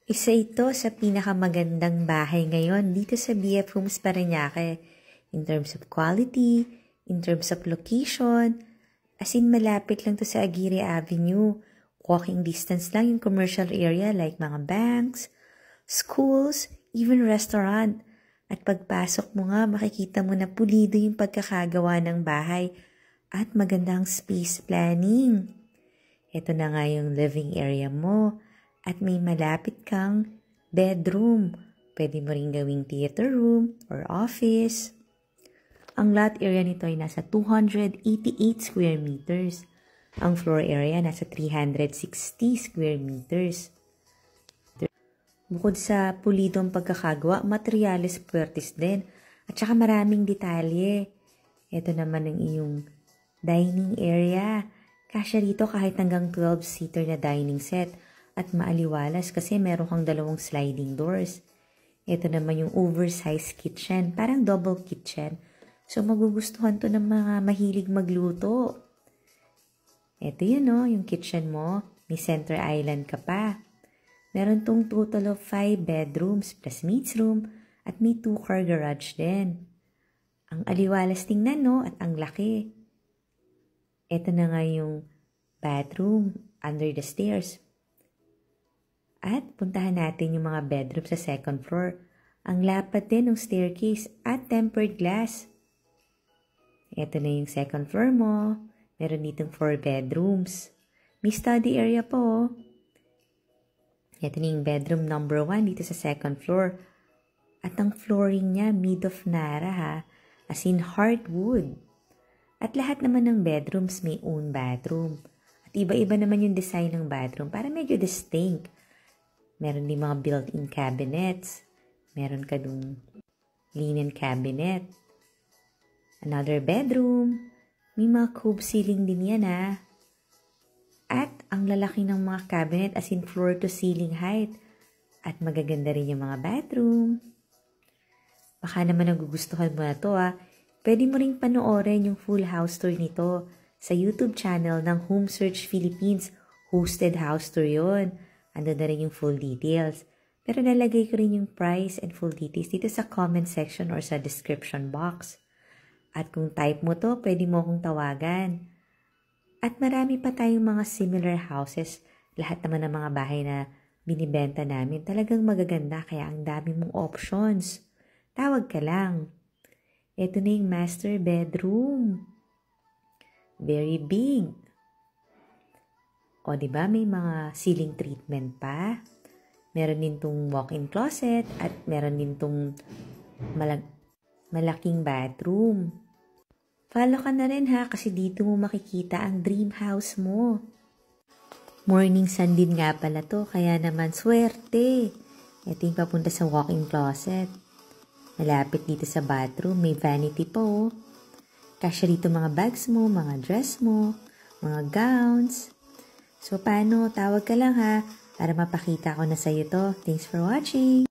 Isa ito sa pinakamagandang bahay ngayon dito sa BF Homes Parañaque in terms of quality, in terms of location, as in malapit lang to sa Aguirre Avenue. Walking distance lang yung commercial area like mga banks, schools, even restaurant. At pagpasok mo nga, makikita mo na pulido yung pagkakagawa ng bahay at magandang space planning. Ito na nga yung living area mo at may malapit kang bedroom. Pwede mo rin gawing theater room or office. Ang lot area nito ay nasa 288 square meters. Ang floor area nasa 360 square meters. Bukod sa pulidong pagkakagawa, materyales puwertes din at saka maraming detalye. Ito naman ang iyong dining area. Kasya rito kahit hanggang 12-seater na dining set at maaliwalas kasi meron kang 2 sliding doors. Ito naman yung oversized kitchen, parang double kitchen. So magugustuhan to ng mga mahilig magluto. Ito yun yung kitchen mo. May center island ka pa. Meron tong total of 5 bedrooms plus maid's room at may 2-car garage din. Ang aliwalas tingnan at ang laki. Ito na nga yung bathroom under the stairs. At puntahan natin yung mga bedroom sa second floor. Ang lapad din ng staircase at tempered glass. Ito na yung second floor mo. Meron ditong 4 bedrooms. May study area po. Ito na yung bedroom number 1 dito sa second floor. At ang flooring niya, made of Nara ha. As in hardwood. At lahat naman ng bedrooms may own bathroom. At iba-iba naman yung design ng bathroom para medyo distinct. Meron din mga built-in cabinets. Meron ka dun linen cabinet. Another bedroom. May mga cove ceiling din yan ha. At ang lalaki ng mga cabinet as in floor to ceiling height. At magaganda rin yung mga bathroom. Baka naman nagugustuhan mo na to Pwede mo ring panoorin yung full house tour nito sa YouTube channel ng Home Search Philippines. Hosted house tour yun. Ando na rin yung full details. Pero nalagay ko rin yung price and full details dito sa comment section or sa description box. At kung type mo to, pwede mo akong tawagan. At marami pa tayong mga similar houses. Lahat naman ng mga bahay na binibenta namin talagang magaganda kaya ang dami mong options. Tawag ka lang. Ito na yung master bedroom. Very big. O diba may mga ceiling treatment pa. Meron din tong walk-in closet at meron din tong malaking bathroom. Follow ka na rin kasi dito mo makikita ang dream house mo. Morning sun din nga pala to, kaya naman swerte. Ito yung papunta sa walk-in closet. Malapit dito sa bathroom, may vanity po. Kasya dito mga bags mo, mga dress mo, mga gowns. So paano, tawag ka lang para mapakita ko na sa'yo to. Thanks for watching!